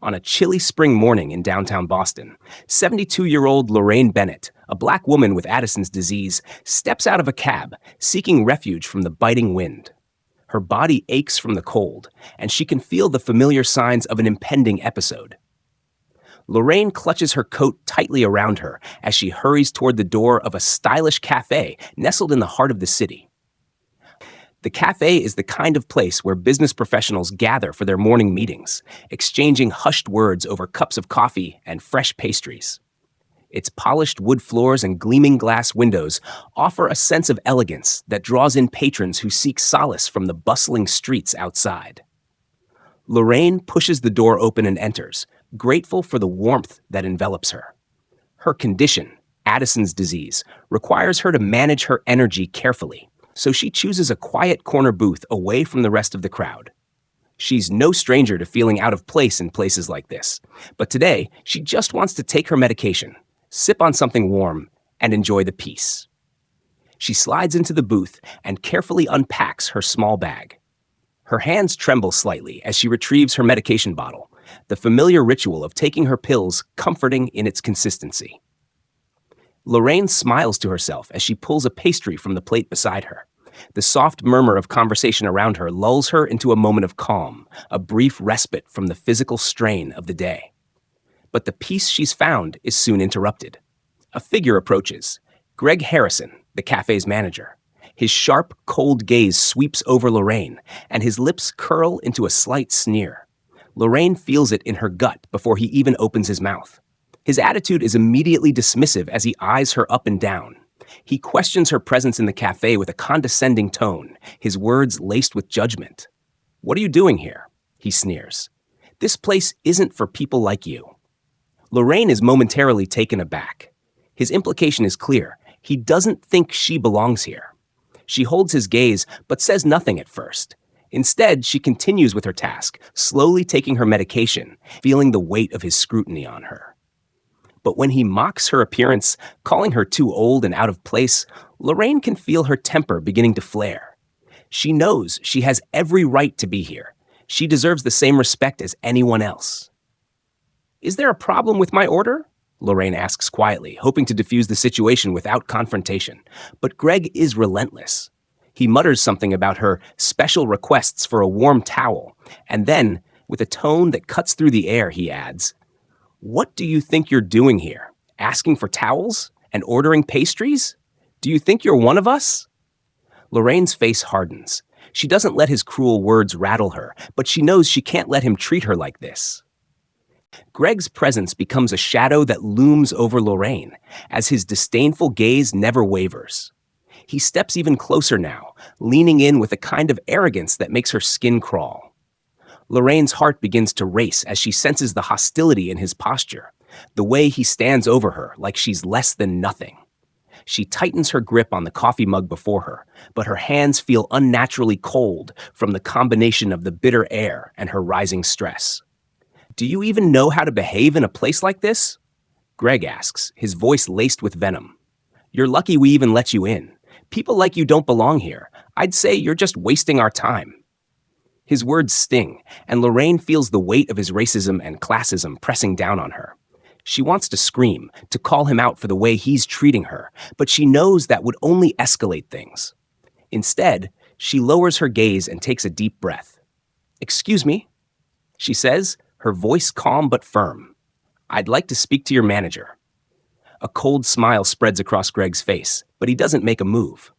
on a chilly spring morning in downtown Boston. 72-year-old Lorraine Bennett, a black woman with Addison's disease, steps out of a cab, seeking refuge from the biting wind. Her body aches from the cold, and she can feel the familiar signs of an impending episode. Lorraine clutches her coat tightly around her as she hurries toward the door of a stylish café nestled in the heart of the city. The café is the kind of place where business professionals gather for their morning meetings, exchanging hushed words over cups of coffee and fresh pastries. Its polished wood floors and gleaming glass windows offer a sense of elegance that draws in patrons who seek solace from the bustling streets outside. Lorraine pushes the door open and enters, grateful for the warmth that envelops her. Her condition, Addison's disease, requires her to manage her energy carefully, so she chooses a quiet corner booth away from the rest of the crowd. She's no stranger to feeling out of place in places like this, but today she just wants to take her medication, sip on something warm, and enjoy the peace. She slides into the booth and carefully unpacks her small bag. Her hands tremble slightly as she retrieves her medication bottle, the familiar ritual of taking her pills comforting in its consistency. Lorraine smiles to herself as she pulls a pastry from the plate beside her. The soft murmur of conversation around her lulls her into a moment of calm, a brief respite from the physical strain of the day. But the peace she's found is soon interrupted. A figure approaches, Greg Harrison, the cafe's manager. His sharp, cold gaze sweeps over Lorraine, and his lips curl into a slight sneer. Lorraine feels it in her gut before he even opens his mouth. His attitude is immediately dismissive as he eyes her up and down. He questions her presence in the cafe with a condescending tone, his words laced with judgment. "What are you doing here?" he sneers. "This place isn't for people like you." Lorraine is momentarily taken aback. His implication is clear. He doesn't think she belongs here. She holds his gaze, but says nothing at first. Instead, she continues with her task, slowly taking her medication, feeling the weight of his scrutiny on her. But when he mocks her appearance, calling her too old and out of place, Lorraine can feel her temper beginning to flare. She knows she has every right to be here. She deserves the same respect as anyone else. "Is there a problem with my order?" Lorraine asks quietly, hoping to diffuse the situation without confrontation. But Greg is relentless. He mutters something about her special requests for a warm towel, and then, with a tone that cuts through the air, he adds, "What do you think you're doing here? Asking for towels? And ordering pastries? Do you think you're one of us?" Lorraine's face hardens. She doesn't let his cruel words rattle her, but she knows she can't let him treat her like this. Greg's presence becomes a shadow that looms over Lorraine, as his disdainful gaze never wavers. He steps even closer now, leaning in with a kind of arrogance that makes her skin crawl. Lorraine's heart begins to race as she senses the hostility in his posture, the way he stands over her like she's less than nothing. She tightens her grip on the coffee mug before her, but her hands feel unnaturally cold from the combination of the bitter air and her rising stress. "Do you even know how to behave in a place like this?" Greg asks, his voice laced with venom. "You're lucky we even let you in. People like you don't belong here. I'd say you're just wasting our time." His words sting, and Lorraine feels the weight of his racism and classism pressing down on her. She wants to scream, to call him out for the way he's treating her, but she knows that would only escalate things. Instead, she lowers her gaze and takes a deep breath. "Excuse me," she says, her voice calm but firm. "I'd like to speak to your manager." A cold smile spreads across Greg's face, but he doesn't make a move.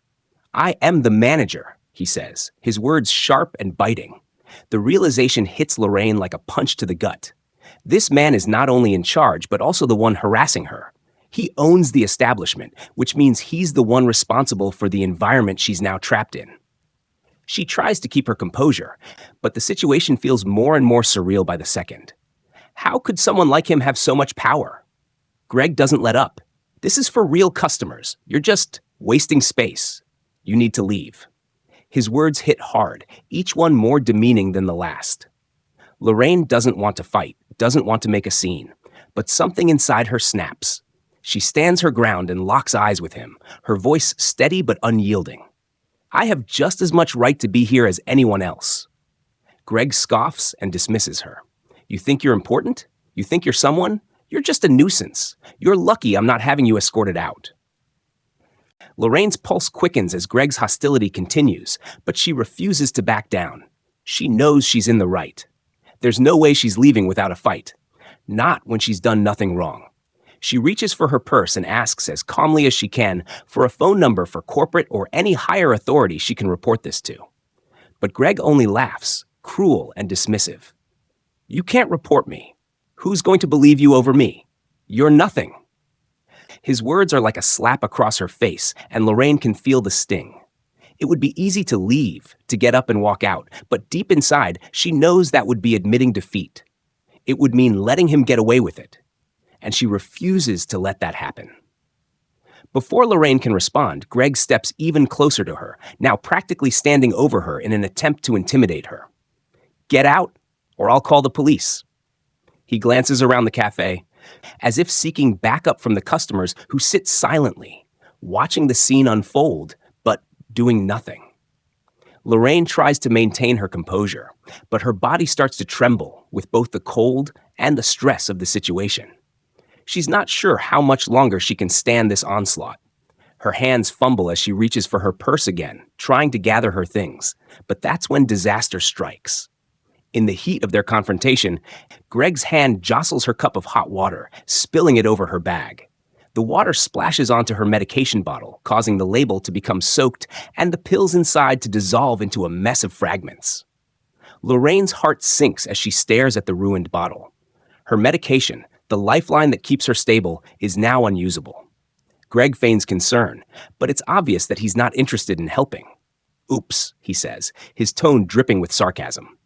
"I am the manager," he says, his words sharp and biting. The realization hits Lorraine like a punch to the gut. This man is not only in charge, but also the one harassing her. He owns the establishment, which means he's the one responsible for the environment she's now trapped in. She tries to keep her composure, but the situation feels more and more surreal by the second. How could someone like him have so much power? Greg doesn't let up. "This is for real customers. You're just wasting space. You need to leave." His words hit hard, each one more demeaning than the last. Lorraine doesn't want to fight, doesn't want to make a scene, but something inside her snaps. She stands her ground and locks eyes with him, her voice steady but unyielding. "I have just as much right to be here as anyone else." Greg scoffs and dismisses her. You think you're important? You think you're someone? You're just a nuisance. You're lucky I'm not having you escorted out. Lorraine's pulse quickens as Greg's hostility continues, but she refuses to back down. She knows she's in the right. There's no way she's leaving without a fight. Not when she's done nothing wrong. She reaches for her purse and asks as calmly as she can for a phone number for corporate or any higher authority she can report this to. But Greg only laughs, cruel and dismissive. You can't report me. Who's going to believe you over me? You're nothing. His words are like a slap across her face, and Lorraine can feel the sting. It would be easy to leave, to get up and walk out, but deep inside, she knows that would be admitting defeat. It would mean letting him get away with it. And she refuses to let that happen. Before Lorraine can respond, Greg steps even closer to her, now practically standing over her in an attempt to intimidate her. Get out, or I'll call the police. He glances around the cafe, as if seeking backup from the customers who sit silently, watching the scene unfold, but doing nothing. Lorraine tries to maintain her composure, but her body starts to tremble with both the cold and the stress of the situation. She's not sure how much longer she can stand this onslaught. Her hands fumble as she reaches for her purse again, trying to gather her things, but that's when disaster strikes. In the heat of their confrontation, Greg's hand jostles her cup of hot water, spilling it over her bag. The water splashes onto her medication bottle, causing the label to become soaked and the pills inside to dissolve into a mess of fragments. Lorraine's heart sinks as she stares at the ruined bottle. Her medication, the lifeline that keeps her stable, is now unusable. Greg feigns concern, but it's obvious that he's not interested in helping. Oops, he says, his tone dripping with sarcasm.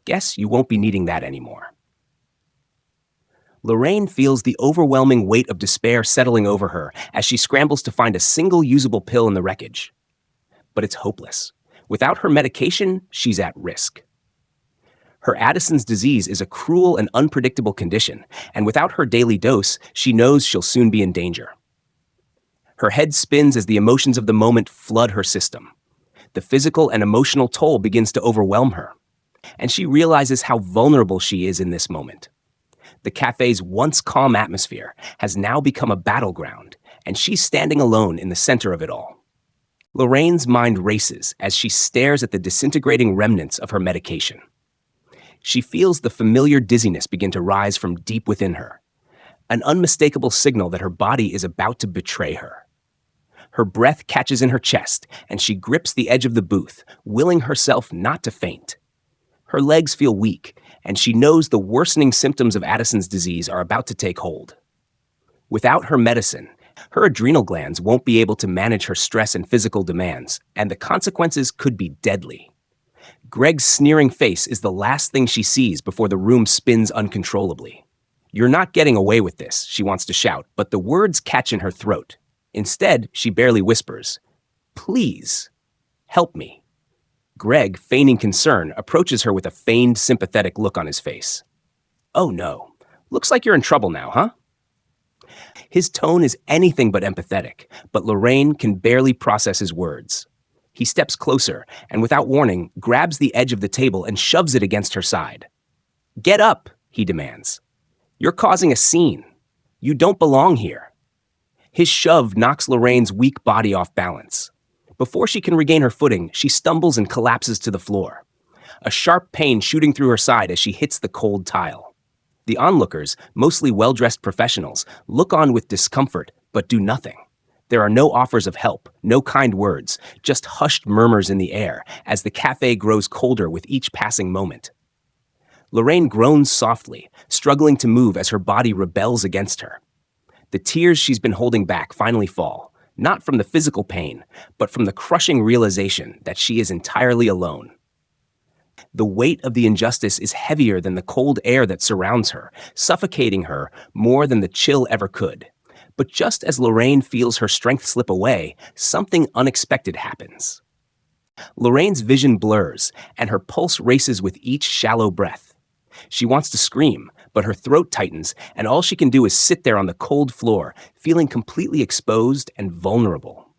Guess you won't be needing that anymore. Lorraine feels the overwhelming weight of despair settling over her as she scrambles to find a single usable pill in the wreckage. But it's hopeless. Without her medication, she's at risk. Her Addison's disease is a cruel and unpredictable condition, and without her daily dose, she knows she'll soon be in danger. Her head spins as the emotions of the moment flood her system. The physical and emotional toll begins to overwhelm her, and she realizes how vulnerable she is in this moment. The cafe's once calm atmosphere has now become a battleground, and she's standing alone in the center of it all. Lorraine's mind races as she stares at the disintegrating remnants of her medication. She feels the familiar dizziness begin to rise from deep within her, an unmistakable signal that her body is about to betray her. Her breath catches in her chest, and she grips the edge of the booth, willing herself not to faint. Her legs feel weak, and she knows the worsening symptoms of Addison's disease are about to take hold. Without her medicine, her adrenal glands won't be able to manage her stress and physical demands, and the consequences could be deadly. Greg's sneering face is the last thing she sees before the room spins uncontrollably. You're not getting away with this, she wants to shout, but the words catch in her throat. Instead, she barely whispers, Please, help me. Greg, feigning concern, approaches her with a feigned sympathetic look on his face. Oh no, looks like you're in trouble now, huh? His tone is anything but empathetic, but Lorraine can barely process his words. He steps closer and, without warning, grabs the edge of the table and shoves it against her side. Get up, he demands. You're causing a scene. You don't belong here. His shove knocks Lorraine's weak body off balance. Before she can regain her footing, she stumbles and collapses to the floor, a sharp pain shooting through her side as she hits the cold tile. The onlookers, mostly well-dressed professionals, look on with discomfort but do nothing. There are no offers of help, no kind words, just hushed murmurs in the air as the cafe grows colder with each passing moment. Lorraine groans softly, struggling to move as her body rebels against her. The tears she's been holding back finally fall, not from the physical pain, but from the crushing realization that she is entirely alone. The weight of the injustice is heavier than the cold air that surrounds her, suffocating her more than the chill ever could. But just as Lorraine feels her strength slip away, something unexpected happens. Lorraine's vision blurs, and her pulse races with each shallow breath. She wants to scream, but her throat tightens, and all she can do is sit there on the cold floor, feeling completely exposed and vulnerable.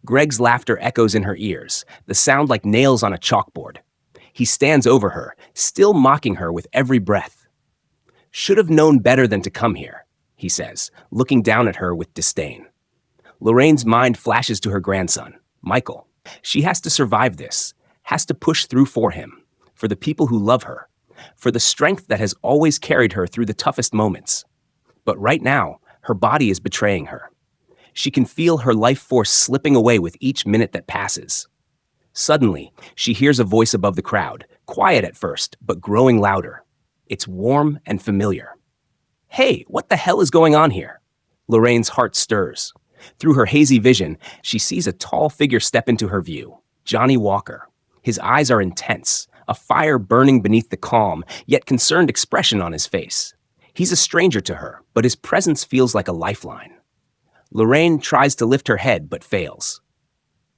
Greg's laughter echoes in her ears, the sound like nails on a chalkboard. He stands over her, still mocking her with every breath, Should have known better than to come here, he says, looking down at her with disdain. Lorraine's mind flashes to her grandson, Michael. She has to survive this, has to push through for him, for the people who love her, for the strength that has always carried her through the toughest moments. But right now, her body is betraying her. She can feel her life force slipping away with each minute that passes. Suddenly, she hears a voice above the crowd, quiet at first, but growing louder. It's warm and familiar. Hey, what the hell is going on here? Lorraine's heart stirs. Through her hazy vision, she sees a tall figure step into her view, Johnny Walker. His eyes are intense, a fire burning beneath the calm, yet concerned expression on his face. He's a stranger to her, but his presence feels like a lifeline. Lorraine tries to lift her head, but fails.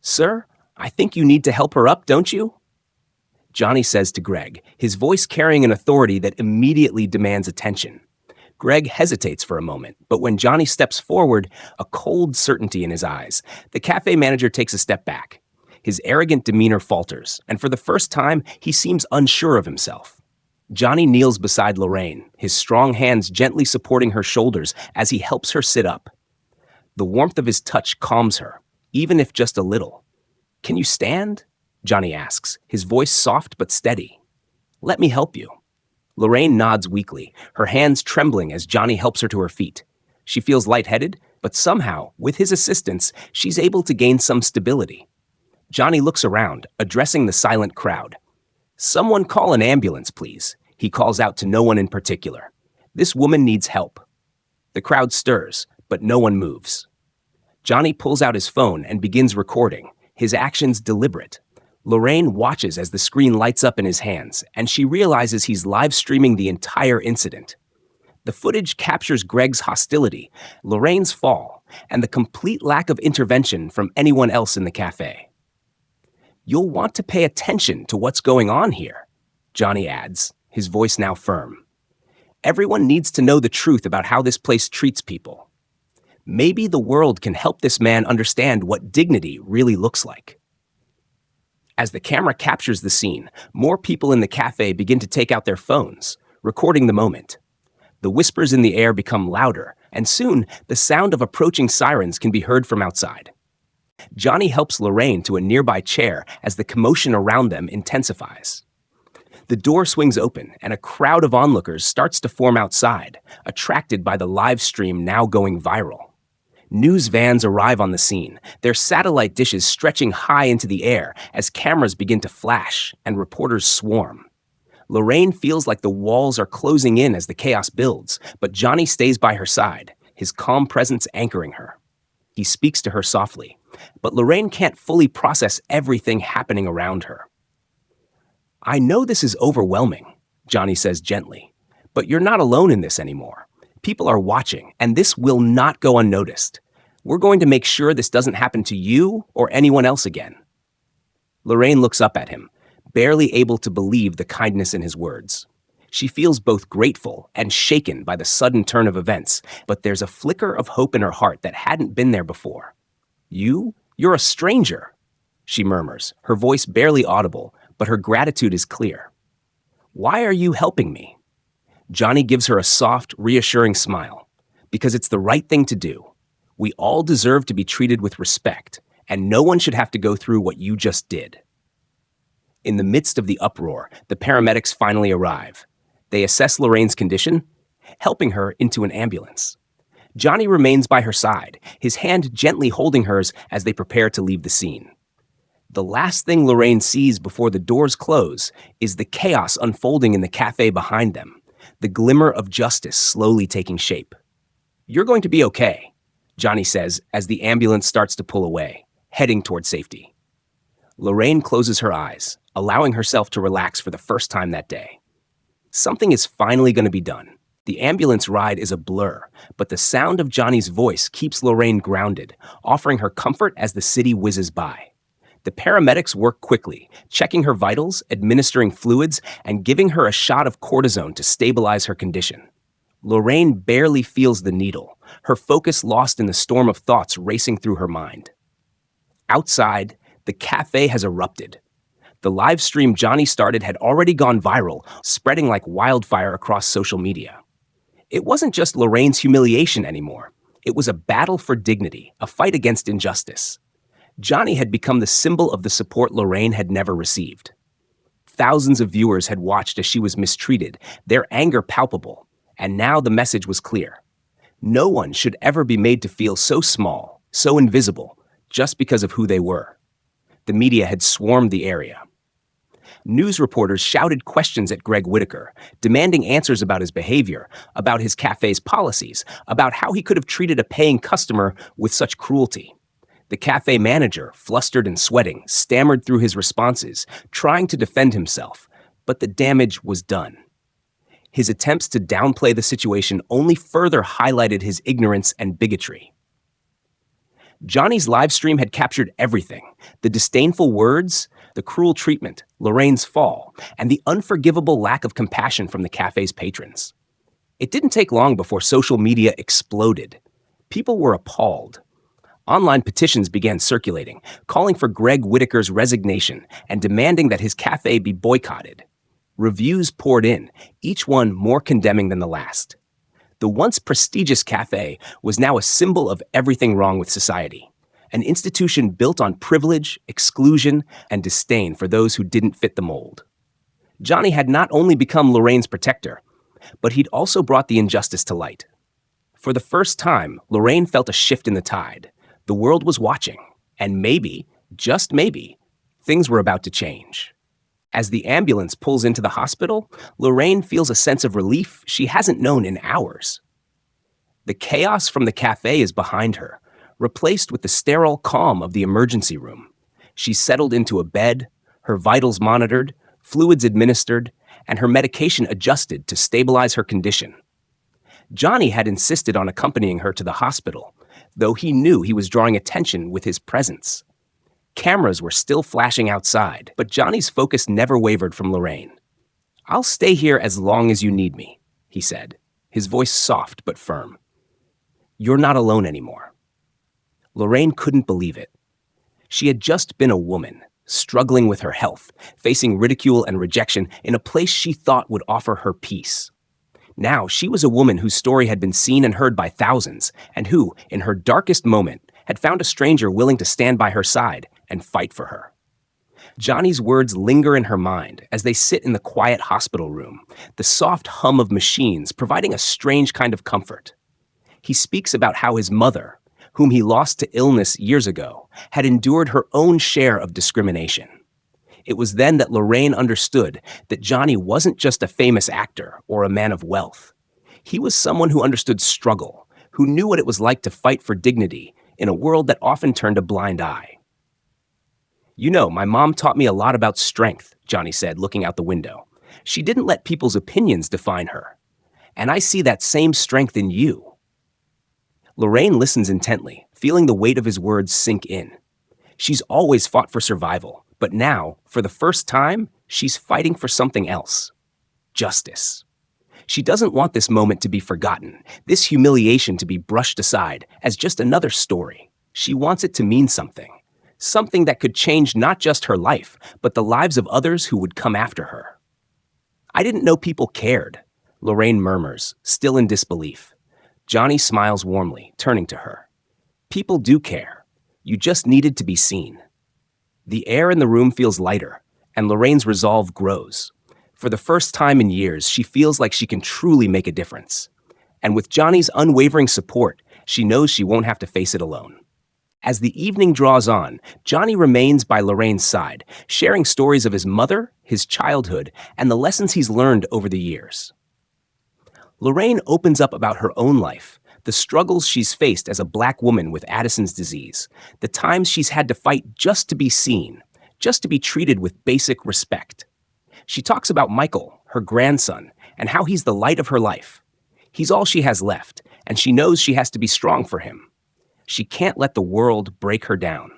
Sir, I think you need to help her up, don't you? Johnny says to Greg, his voice carrying an authority that immediately demands attention. Greg hesitates for a moment, but when Johnny steps forward, a cold certainty in his eyes, the cafe manager takes a step back. His arrogant demeanor falters, and for the first time, he seems unsure of himself. Johnny kneels beside Lorraine, his strong hands gently supporting her shoulders as he helps her sit up. The warmth of his touch calms her, even if just a little. Can you stand? Johnny asks, his voice soft but steady. Let me help you. Lorraine nods weakly, her hands trembling as Johnny helps her to her feet. She feels lightheaded, but somehow, with his assistance, she's able to gain some stability. Johnny looks around, addressing the silent crowd. Someone call an ambulance, please, he calls out to no one in particular. This woman needs help. The crowd stirs, but no one moves. Johnny pulls out his phone and begins recording, his actions deliberate. Lorraine watches as the screen lights up in his hands, and she realizes he's live streaming the entire incident. The footage captures Greg's hostility, Lorraine's fall, and the complete lack of intervention from anyone else in the cafe. You'll want to pay attention to what's going on here, Johnny adds, his voice now firm. Everyone needs to know the truth about how this place treats people. Maybe the world can help this man understand what dignity really looks like. As the camera captures the scene, more people in the cafe begin to take out their phones, recording the moment. The whispers in the air become louder, and soon the sound of approaching sirens can be heard from outside. Johnny helps Lorraine to a nearby chair as the commotion around them intensifies. The door swings open, and a crowd of onlookers starts to form outside, attracted by the live stream now going viral. News vans arrive on the scene, their satellite dishes stretching high into the air as cameras begin to flash and reporters swarm. Lorraine feels like the walls are closing in as the chaos builds, but Johnny stays by her side, his calm presence anchoring her. He speaks to her softly, but Lorraine can't fully process everything happening around her. I know this is overwhelming, Johnny says gently, but you're not alone in this anymore. People are watching, and this will not go unnoticed. We're going to make sure this doesn't happen to you or anyone else again. Lorraine looks up at him, barely able to believe the kindness in his words. She feels both grateful and shaken by the sudden turn of events, but there's a flicker of hope in her heart that hadn't been there before. You're a stranger, she murmurs, her voice barely audible, but her gratitude is clear. Why are you helping me? Johnny gives her a soft, reassuring smile. Because it's the right thing to do. We all deserve to be treated with respect, and no one should have to go through what you just did. In the midst of the uproar, the paramedics finally arrive. They assess Lorraine's condition, helping her into an ambulance. Johnny remains by her side, his hand gently holding hers as they prepare to leave the scene. The last thing Lorraine sees before the doors close is the chaos unfolding in the cafe behind them. The glimmer of justice slowly taking shape. You're going to be okay, Johnny says as the ambulance starts to pull away, heading toward safety. Lorraine closes her eyes, allowing herself to relax for the first time that day. Something is finally going to be done. The ambulance ride is a blur, but the sound of Johnny's voice keeps Lorraine grounded, offering her comfort as the city whizzes by. The paramedics work quickly, checking her vitals, administering fluids, and giving her a shot of cortisone to stabilize her condition. Lorraine barely feels the needle, her focus lost in the storm of thoughts racing through her mind. Outside, the cafe has erupted. The live stream Johnny started had already gone viral, spreading like wildfire across social media. It wasn't just Lorraine's humiliation anymore. It was a battle for dignity, a fight against injustice. Johnny had become the symbol of the support Lorraine had never received. Thousands of viewers had watched as she was mistreated, their anger palpable, and now the message was clear. No one should ever be made to feel so small, so invisible, just because of who they were. The media had swarmed the area. News reporters shouted questions at Greg Whitaker, demanding answers about his behavior, about his cafe's policies, about how he could have treated a paying customer with such cruelty. The cafe manager, flustered and sweating, stammered through his responses, trying to defend himself, but the damage was done. His attempts to downplay the situation only further highlighted his ignorance and bigotry. Johnny's live stream had captured everything: the disdainful words, the cruel treatment, Lorraine's fall, and the unforgivable lack of compassion from the cafe's patrons. It didn't take long before social media exploded. People were appalled. Online petitions began circulating, calling for Greg Whitaker's resignation and demanding that his cafe be boycotted. Reviews poured in, each one more condemning than the last. The once prestigious cafe was now a symbol of everything wrong with society, an institution built on privilege, exclusion, and disdain for those who didn't fit the mold. Johnny had not only become Lorraine's protector, but he'd also brought the injustice to light. For the first time, Lorraine felt a shift in the tide. The world was watching, and maybe, just maybe, things were about to change. As the ambulance pulls into the hospital, Lorraine feels a sense of relief she hasn't known in hours. The chaos from the cafe is behind her, replaced with the sterile calm of the emergency room. She's settled into a bed, her vitals monitored, fluids administered, and her medication adjusted to stabilize her condition. Johnny had insisted on accompanying her to the hospital, though he knew he was drawing attention with his presence. Cameras were still flashing outside, but Johnny's focus never wavered from Lorraine. "I'll stay here as long as you need me," he said, his voice soft but firm. "You're not alone anymore." Lorraine couldn't believe it. She had just been a woman, struggling with her health, facing ridicule and rejection in a place she thought would offer her peace. Now she was a woman whose story had been seen and heard by thousands, and who, in her darkest moment, had found a stranger willing to stand by her side and fight for her. Johnny's words linger in her mind as they sit in the quiet hospital room, the soft hum of machines providing a strange kind of comfort. He speaks about how his mother, whom he lost to illness years ago, had endured her own share of discrimination. It was then that Lorraine understood that Johnny wasn't just a famous actor or a man of wealth. He was someone who understood struggle, who knew what it was like to fight for dignity in a world that often turned a blind eye. "You know, my mom taught me a lot about strength," Johnny said, looking out the window. "She didn't let people's opinions define her. And I see that same strength in you." Lorraine listens intently, feeling the weight of his words sink in. She's always fought for survival, but now, for the first time, she's fighting for something else: justice. She doesn't want this moment to be forgotten, this humiliation to be brushed aside as just another story. She wants it to mean something. Something that could change not just her life, but the lives of others who would come after her. "I didn't know people cared," Lorraine murmurs, still in disbelief. Johnny smiles warmly, turning to her. "People do care. You just needed to be seen." The air in the room feels lighter, and Lorraine's resolve grows. For the first time in years, she feels like she can truly make a difference. And with Johnny's unwavering support, she knows she won't have to face it alone. As the evening draws on, Johnny remains by Lorraine's side, sharing stories of his mother, his childhood, and the lessons he's learned over the years. Lorraine opens up about her own life, the struggles she's faced as a Black woman with Addison's disease, the times she's had to fight just to be seen, just to be treated with basic respect. She talks about Michael, her grandson, and how he's the light of her life. He's all she has left, and she knows she has to be strong for him. She can't let the world break her down.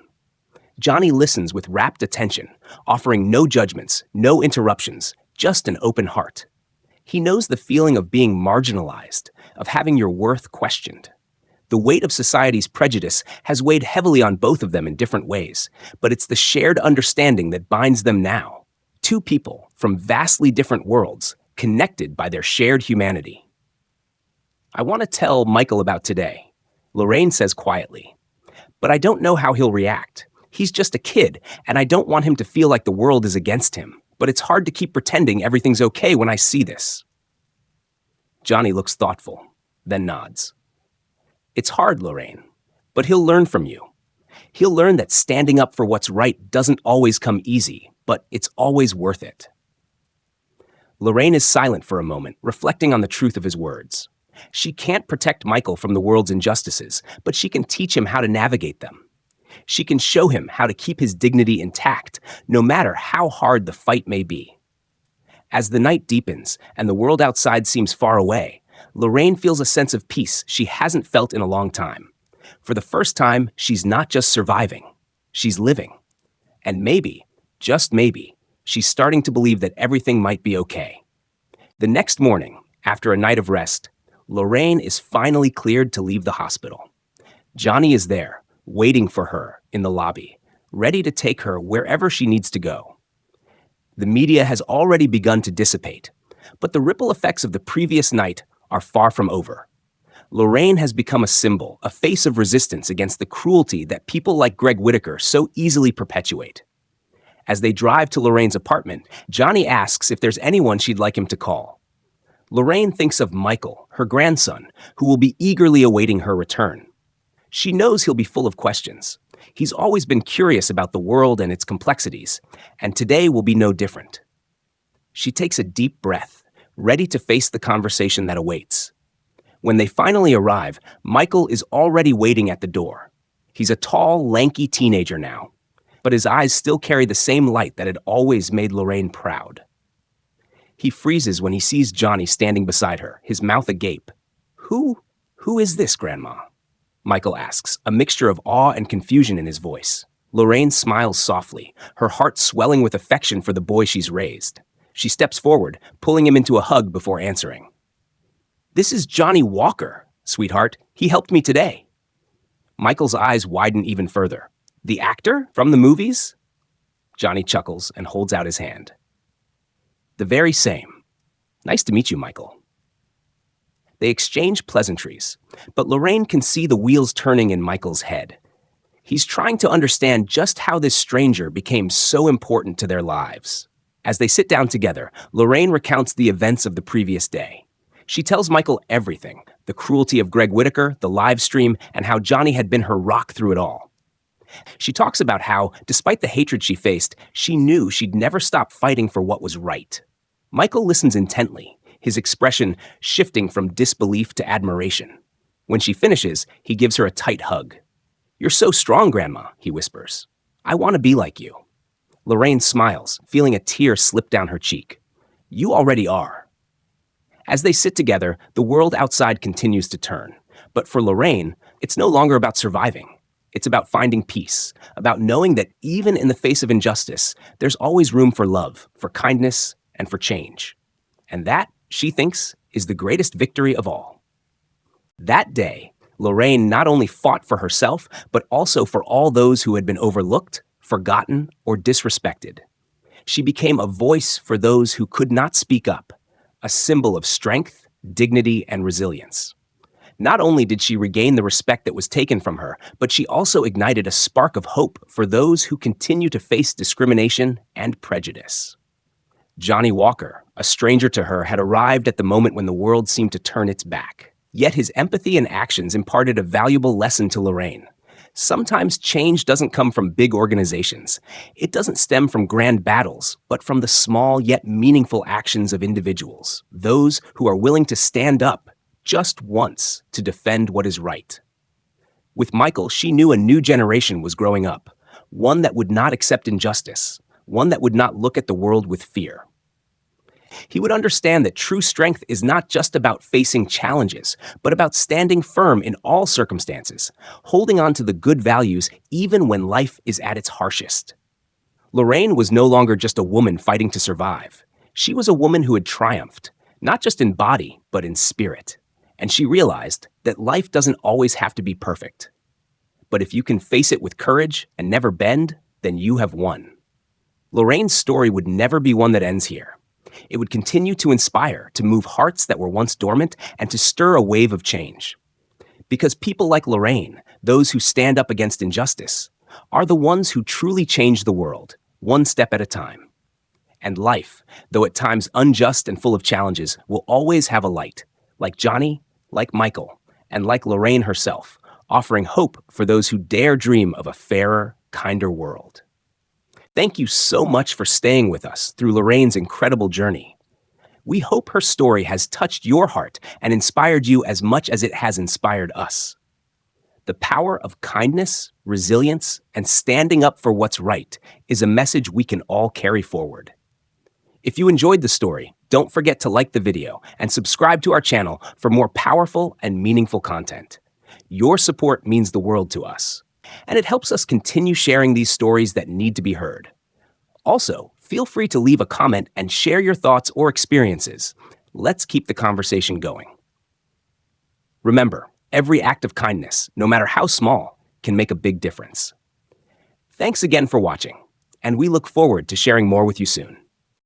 Johnny listens with rapt attention, offering no judgments, no interruptions, just an open heart. He knows the feeling of being marginalized, of having your worth questioned. The weight of society's prejudice has weighed heavily on both of them in different ways, but it's the shared understanding that binds them now. Two people from vastly different worlds, connected by their shared humanity. I want to tell Michael about today, Lorraine says quietly. But I don't know how he'll react. He's just a kid, and I don't want him to feel like the world is against him. But it's hard to keep pretending everything's okay when I see this. Johnny looks thoughtful, then nods. It's hard, Lorraine, but he'll learn from you. He'll learn that standing up for what's right doesn't always come easy, but it's always worth it. Lorraine is silent for a moment, reflecting on the truth of his words. She can't protect Michael from the world's injustices, but she can teach him how to navigate them. She can show him how to keep his dignity intact, no matter how hard the fight may be. As the night deepens and the world outside seems far away, Lorraine feels a sense of peace she hasn't felt in a long time. For the first time, she's not just surviving, she's living. And maybe, just maybe, she's starting to believe that everything might be okay. The next morning, after a night of rest, Lorraine is finally cleared to leave the hospital. Johnny is there, waiting for her in the lobby, ready to take her wherever she needs to go. The media has already begun to dissipate, but the ripple effects of the previous night are far from over. Lorraine has become a symbol, a face of resistance against the cruelty that people like Greg Whitaker so easily perpetuate. As they drive to Lorraine's apartment, Johnny asks if there's anyone she'd like him to call. Lorraine thinks of Michael, her grandson, who will be eagerly awaiting her return. She knows he'll be full of questions. He's always been curious about the world and its complexities, and today will be no different. She takes a deep breath, ready to face the conversation that awaits. When they finally arrive, Michael is already waiting at the door. He's a tall, lanky teenager now, but his eyes still carry the same light that had always made Lorraine proud. He freezes when he sees Johnny standing beside her, his mouth agape. Who is this, Grandma? Michael asks, a mixture of awe and confusion in his voice. Lorraine smiles softly, her heart swelling with affection for the boy she's raised. She steps forward, pulling him into a hug before answering. This is Johnny Walker, sweetheart. He helped me today. Michael's eyes widen even further. The actor from the movies? Johnny chuckles and holds out his hand. The very same. Nice to meet you, Michael. They exchange pleasantries, but Lorraine can see the wheels turning in Michael's head. He's trying to understand just how this stranger became so important to their lives. As they sit down together, Lorraine recounts the events of the previous day. She tells Michael everything, the cruelty of Greg Whitaker, the live stream, and how Johnny had been her rock through it all. She talks about how, despite the hatred she faced, she knew she'd never stop fighting for what was right. Michael listens intently, his expression shifting from disbelief to admiration. When she finishes, he gives her a tight hug. You're so strong, Grandma, he whispers. I want to be like you. Lorraine smiles, feeling a tear slip down her cheek. You already are. As they sit together, the world outside continues to turn. But for Lorraine, it's no longer about surviving. It's about finding peace, about knowing that even in the face of injustice, there's always room for love, for kindness, and for change. And that, she thinks, is the greatest victory of all. That day, Lorraine not only fought for herself, but also for all those who had been overlooked, forgotten, or disrespected. She became a voice for those who could not speak up, a symbol of strength, dignity, and resilience. Not only did she regain the respect that was taken from her, but she also ignited a spark of hope for those who continue to face discrimination and prejudice. Johnny Walker, a stranger to her, had arrived at the moment when the world seemed to turn its back. Yet his empathy and actions imparted a valuable lesson to Lorraine. Sometimes change doesn't come from big organizations. It doesn't stem from grand battles, but from the small yet meaningful actions of individuals, those who are willing to stand up just once to defend what is right. With Michael, she knew a new generation was growing up, one that would not accept injustice, one that would not look at the world with fear. He would understand that true strength is not just about facing challenges, but about standing firm in all circumstances, holding on to the good values even when life is at its harshest. Lorraine was no longer just a woman fighting to survive. She was a woman who had triumphed, not just in body, but in spirit. And she realized that life doesn't always have to be perfect. But if you can face it with courage and never bend, then you have won. Lorraine's story would never be one that ends here. It would continue to inspire, to move hearts that were once dormant, and to stir a wave of change. Because people like Lorraine, those who stand up against injustice, are the ones who truly change the world, one step at a time. And life, though at times unjust and full of challenges, will always have a light, like Johnny, like Michael, and like Lorraine herself, offering hope for those who dare dream of a fairer, kinder world. Thank you so much for staying with us through Lorraine's incredible journey. We hope her story has touched your heart and inspired you as much as it has inspired us. The power of kindness, resilience, and standing up for what's right is a message we can all carry forward. If you enjoyed the story, don't forget to like the video and subscribe to our channel for more powerful and meaningful content. Your support means the world to us, and it helps us continue sharing these stories that need to be heard. Also, feel free to leave a comment and share your thoughts or experiences. Let's keep the conversation going. Remember, every act of kindness, no matter how small, can make a big difference. Thanks again for watching, and we look forward to sharing more with you soon.